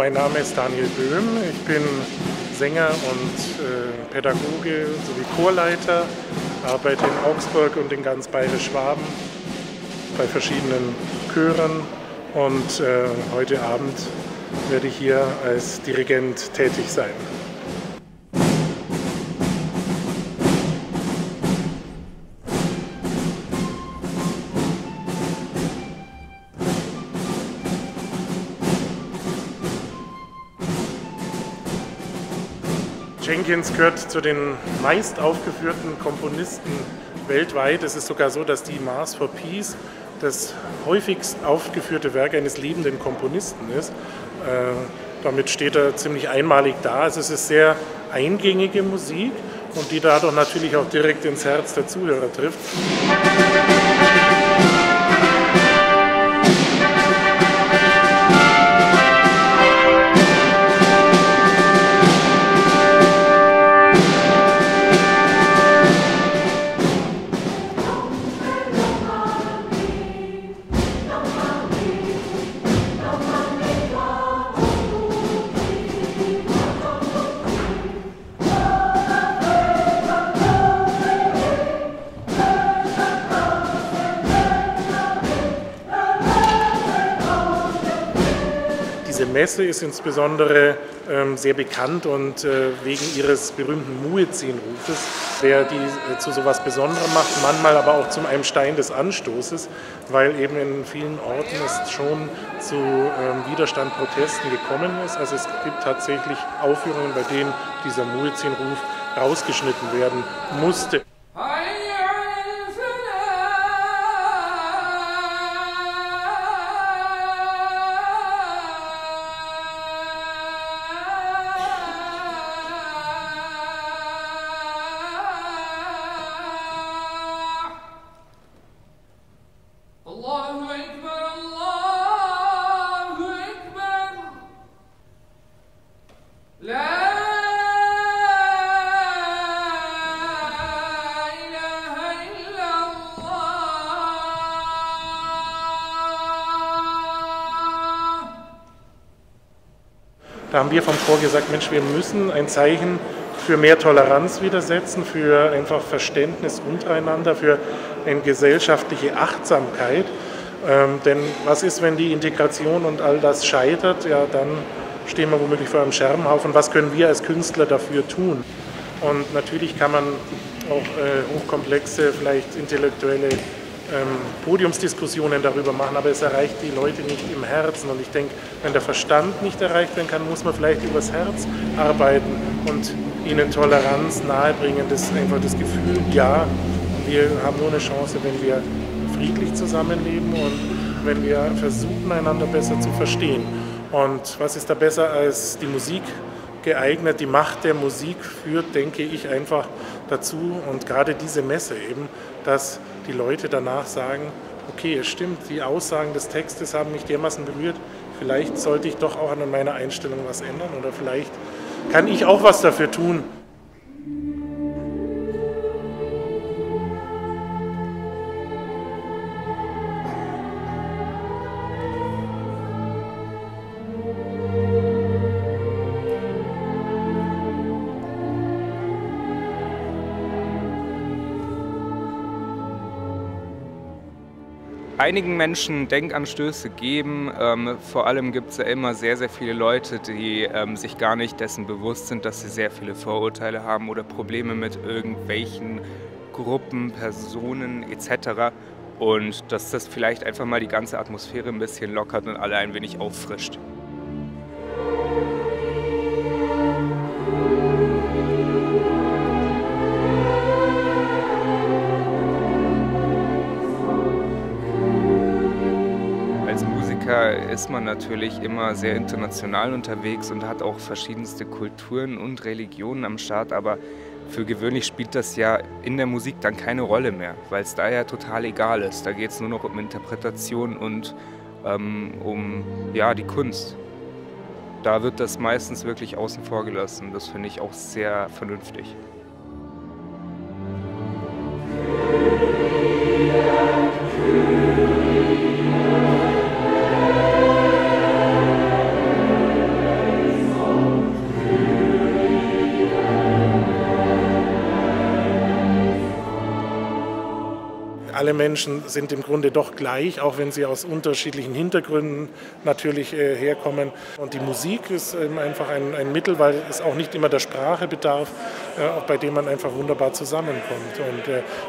mein Name ist Daniel Böhm. Ich bin Sänger und Pädagoge sowie Chorleiter, arbeite in Augsburg und in ganz Bayerisch-Schwaben bei verschiedenen Chören und heute Abend werde ich hier als Dirigent tätig sein. Jenkins gehört zu den meist aufgeführten Komponisten weltweit. Es ist sogar so, dass die Mass for Peace das häufigst aufgeführte Werk eines lebenden Komponisten ist. Damit steht er ziemlich einmalig da. Also es ist sehr eingängige Musik und die dadurch natürlich auch direkt ins Herz der Zuhörer trifft. Diese Messe ist insbesondere sehr bekannt und wegen ihres berühmten Muezzin-Rufes, der die zu sowas Besonderem macht, manchmal aber auch zum einem Stein des Anstoßes, weil eben in vielen Orten es schon zu Widerstand, Protesten gekommen ist. Also es gibt tatsächlich Aufführungen, bei denen dieser Muezzin-Ruf rausgeschnitten werden musste. Da haben wir vom Chor gesagt, Mensch, wir müssen ein Zeichen für mehr Toleranz wieder setzen, für einfach Verständnis untereinander, für eine gesellschaftliche Achtsamkeit. Denn was ist, wenn die Integration und all das scheitert? Ja, dann stehen wir womöglich vor einem Scherbenhaufen. Was können wir als Künstler dafür tun? Und natürlich kann man auch hochkomplexe, vielleicht intellektuelle Podiumsdiskussionen darüber machen, aber es erreicht die Leute nicht im Herzen. Und ich denke, wenn der Verstand nicht erreicht werden kann, muss man vielleicht übers Herz arbeiten und ihnen Toleranz nahebringen. Das ist einfach das Gefühl, ja, wir haben nur eine Chance, wenn wir friedlich zusammenleben und wenn wir versuchen, einander besser zu verstehen. Und was ist da besser als die Musik geeignet? Die Macht der Musik führt, denke ich, einfach dazu und gerade diese Messe eben, dass die Leute danach sagen, okay, es stimmt, die Aussagen des Textes haben mich dermaßen berührt, vielleicht sollte ich doch auch an meiner Einstellung was ändern oder vielleicht kann ich auch was dafür tun. Einigen Menschen Denkanstöße geben. Vor allem gibt es ja immer sehr, sehr viele Leute, die sich gar nicht dessen bewusst sind, dass sie sehr viele Vorurteile haben oder Probleme mit irgendwelchen Gruppen, Personen etc. Und dass das vielleicht einfach mal die ganze Atmosphäre ein bisschen lockert und alle ein wenig auffrischt. Ist man natürlich immer sehr international unterwegs und hat auch verschiedenste Kulturen und Religionen am Start, aber für gewöhnlich spielt das ja in der Musik dann keine Rolle mehr, weil es da ja total egal ist. Da geht es nur noch um Interpretation und um ja, die Kunst. Da wird das meistens wirklich außen vor gelassen. Das finde ich auch sehr vernünftig. alle Menschen sind im Grunde doch gleich, auch wenn sie aus unterschiedlichen Hintergründen natürlich herkommen. Und die Musik ist einfach ein Mittel, weil es auch nicht immer der Sprache bedarf, auch bei dem man einfach wunderbar zusammenkommt. Und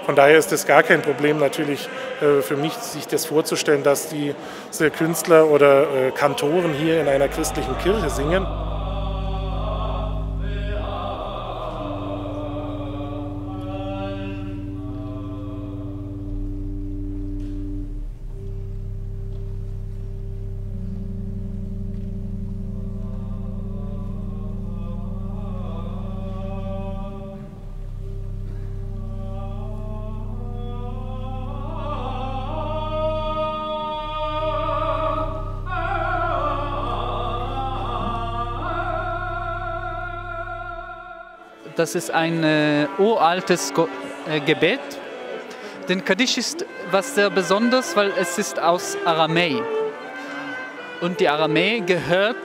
von daher ist es gar kein Problem natürlich für mich, sich das vorzustellen, dass diese Künstler oder Kantoren hier in einer christlichen Kirche singen. Das ist ein uraltes Gebet. Denn Kaddisch ist was sehr Besonderes, weil es ist aus Aramäi. Und die Aramäi gehört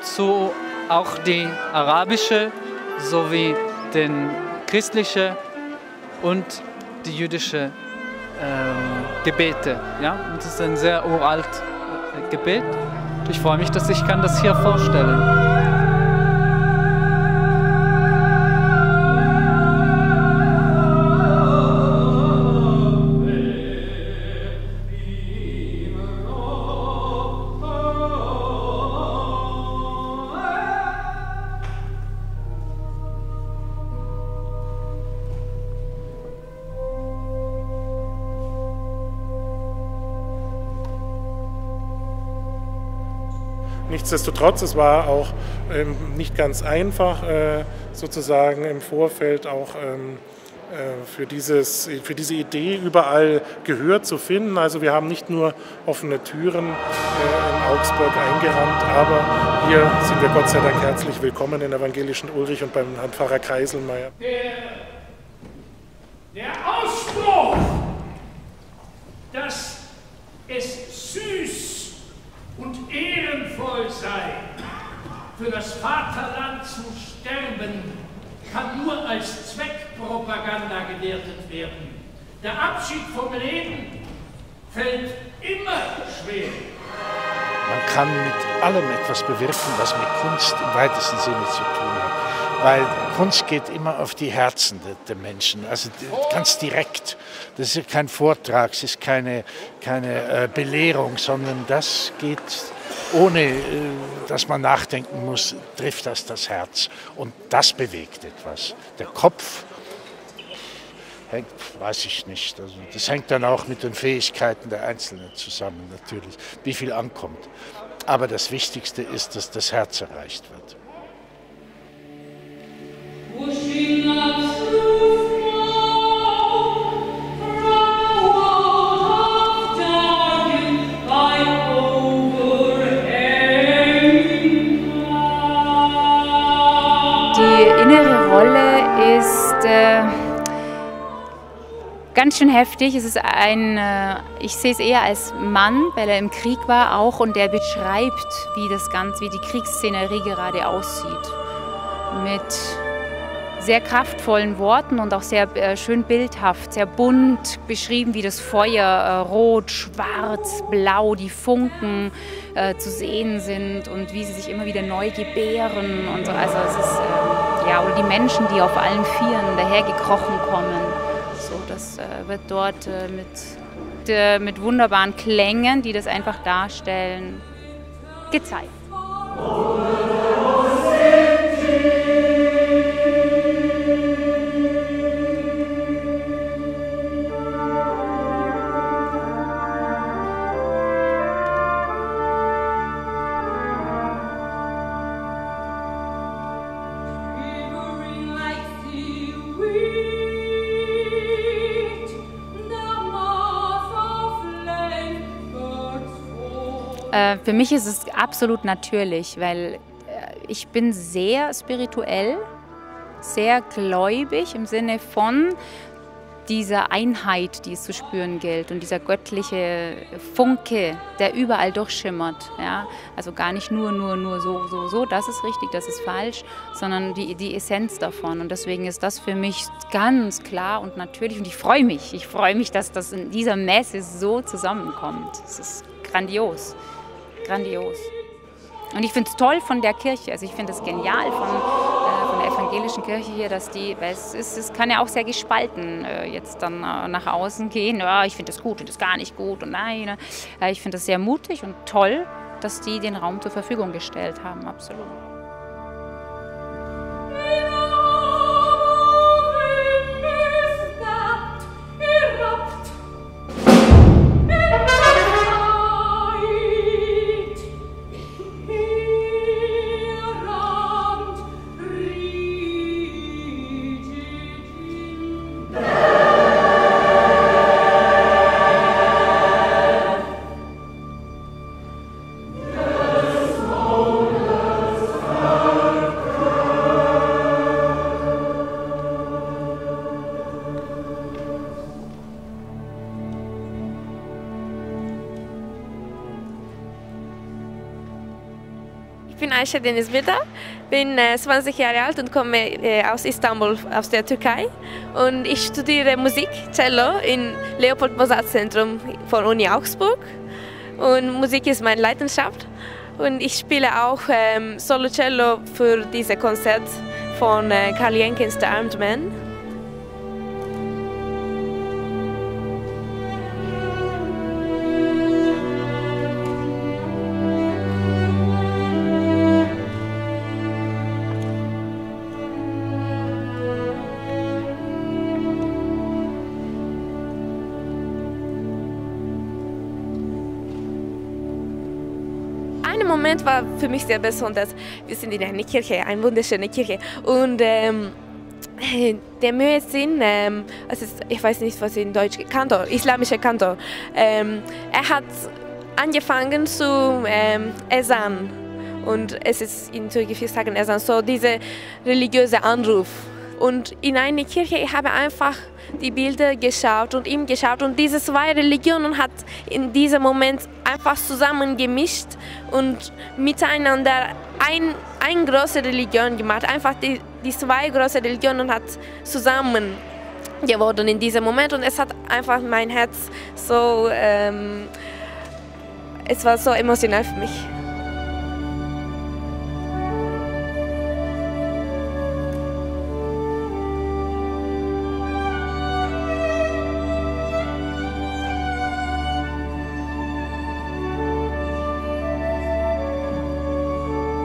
zu auch die arabische sowie den christliche und die jüdische Gebete. Ja? Und das ist ein sehr uralt Gebet. Ich freue mich, dass ich kann das hier vorstellen. Nichtsdestotrotz, es war auch nicht ganz einfach, sozusagen im Vorfeld auch für diese Idee überall Gehör zu finden. Also wir haben nicht nur offene Türen in Augsburg eingerannt, aber hier sind wir Gott sei Dank herzlich willkommen in Evangelischen Ulrich und beim Herrn Pfarrer Kreiselmeier. Der Ausspruch, dass es süß und ehrenvoll sei, für das Vaterland zu sterben, kann nur als Zweckpropaganda gewertet werden. Der Abschied vom Leben fällt immer schwer. Man kann mit allem etwas bewirken, was mit Kunst im weitesten Sinne zu tun hat. Weil Kunst geht immer auf die Herzen der Menschen, also ganz direkt. Das ist kein Vortrag, es ist keine Belehrung, sondern das geht, ohne dass man nachdenken muss, trifft das Herz. Und das bewegt etwas. Der Kopf hängt, weiß ich nicht. Also das hängt dann auch mit den Fähigkeiten der Einzelnen zusammen natürlich, wie viel ankommt. Aber das Wichtigste ist, dass das Herz erreicht wird. Die innere Rolle ist ganz schön heftig. Es ist ich sehe es eher als Mann, weil er im Krieg war auch, und der beschreibt, wie die Kriegsszenerie gerade aussieht. Mit sehr kraftvollen Worten und auch sehr schön bildhaft, sehr bunt beschrieben, wie das Feuer rot, schwarz, blau, die Funken zu sehen sind und wie sie sich immer wieder neu gebären und so. Also es ist, oder die Menschen, die auf allen Vieren dahergekrochen kommen. So, das wird dort mit wunderbaren Klängen, die das einfach darstellen, gezeigt. Für mich ist es absolut natürlich, weil ich bin sehr spirituell, sehr gläubig im Sinne von, dieser Einheit, die es zu spüren gilt und dieser göttliche Funke, der überall durchschimmert. Ja? Also gar nicht nur so, das ist richtig, das ist falsch, sondern die Essenz davon. Und deswegen ist das für mich ganz klar und natürlich. Und ich freue mich, dass das in dieser Messe so zusammenkommt. Es ist grandios, grandios. Und ich finde es toll von der Kirche, also ich finde es genial von der evangelischen Kirche hier, dass weil es kann ja auch sehr gespalten jetzt dann nach außen gehen. Ja, ich finde das gut und das gar nicht gut und nein. Ich finde das sehr mutig und toll, dass die den Raum zur Verfügung gestellt haben, absolut. Ich bin Ayşe Deniz Birdar, bin 20 Jahre alt und komme aus Istanbul, aus der Türkei. Und ich studiere Musik, Cello, im Leopold-Mozart-Zentrum von Uni Augsburg. Und Musik ist meine Leidenschaft. Und ich spiele auch Solo-Cello für dieses Konzert von Karl Jenkins, The Armed Man. Ein Moment war für mich sehr besonders. Wir sind in einer Kirche, eine wunderschöne Kirche. Und der Müezzin, ich weiß nicht, was in Deutsch, Kantor, islamischer Kantor, er hat angefangen zu Ezan. Und es ist in Türkisch, wir sagen Ezan, so dieser religiöse Anruf. Und in einer Kirche, ich habe einfach die Bilder geschaut und ihm geschaut und diese zwei Religionen hat in diesem Moment einfach zusammengemischt und miteinander eine große Religion gemacht. Einfach die zwei große Religionen hat zusammen geworden in diesem Moment und es hat einfach mein Herz so, es war so emotional für mich.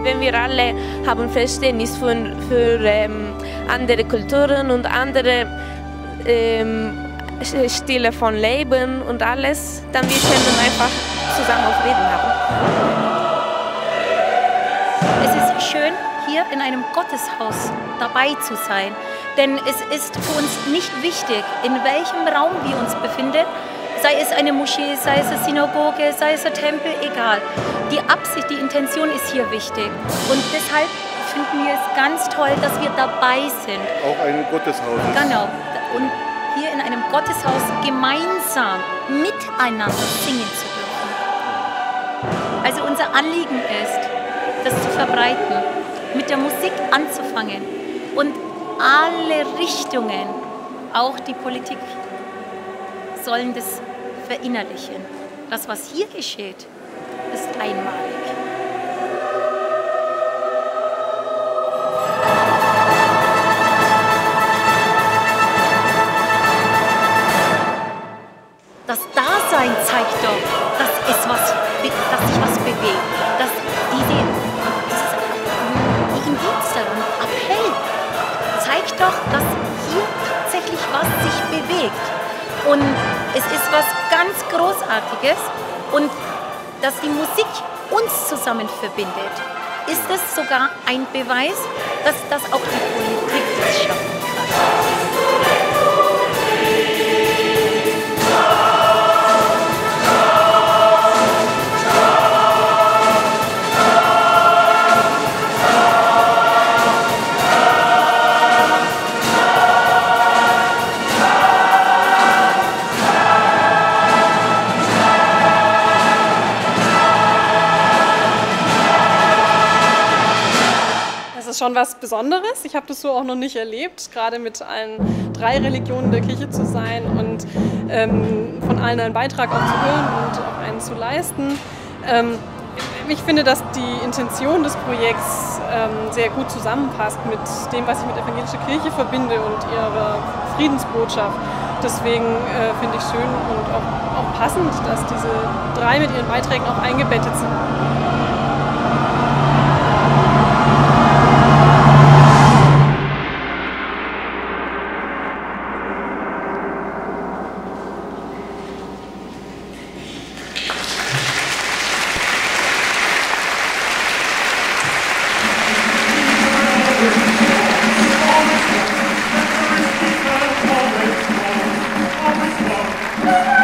Wenn wir alle haben Verständnis für andere Kulturen und andere Stile von Leben und alles, dann wir können einfach zusammen auch Frieden haben. Es ist schön, hier in einem Gotteshaus dabei zu sein, denn es ist für uns nicht wichtig, in welchem Raum wir uns befinden, sei es eine Moschee, sei es eine Synagoge, sei es ein Tempel, egal. Die Absicht, die Intention ist hier wichtig. Und deshalb finden wir es ganz toll, dass wir dabei sind. Auch ein Gotteshaus. Genau. Und hier in einem Gotteshaus gemeinsam miteinander singen zu dürfen. Also unser Anliegen ist, das zu verbreiten, mit der Musik anzufangen und alle Richtungen, auch die Politik, sollen das verinnerlichen. Das, was hier geschieht, ist einmalig. Das Dasein zeigt doch, dass sich was bewegt. Dass die Indienste und Appell zeigt doch, dass hier tatsächlich was sich bewegt. Und es ist was ganz Großartiges und dass die Musik uns zusammen verbindet, ist es sogar ein Beweis, dass das auch die Politik das schaffen kann. ist schon was Besonderes. Ich habe das so auch noch nicht erlebt, gerade mit allen 3 Religionen der Kirche zu sein und von allen einen Beitrag auch zu hören und auch einen zu leisten. Ich finde, dass die Intention des Projekts sehr gut zusammenpasst mit dem, was ich mit evangelischer Kirche verbinde und ihrer Friedensbotschaft. Deswegen finde ich schön und auch passend, dass diese 3 mit ihren Beiträgen auch eingebettet sind. Yeah.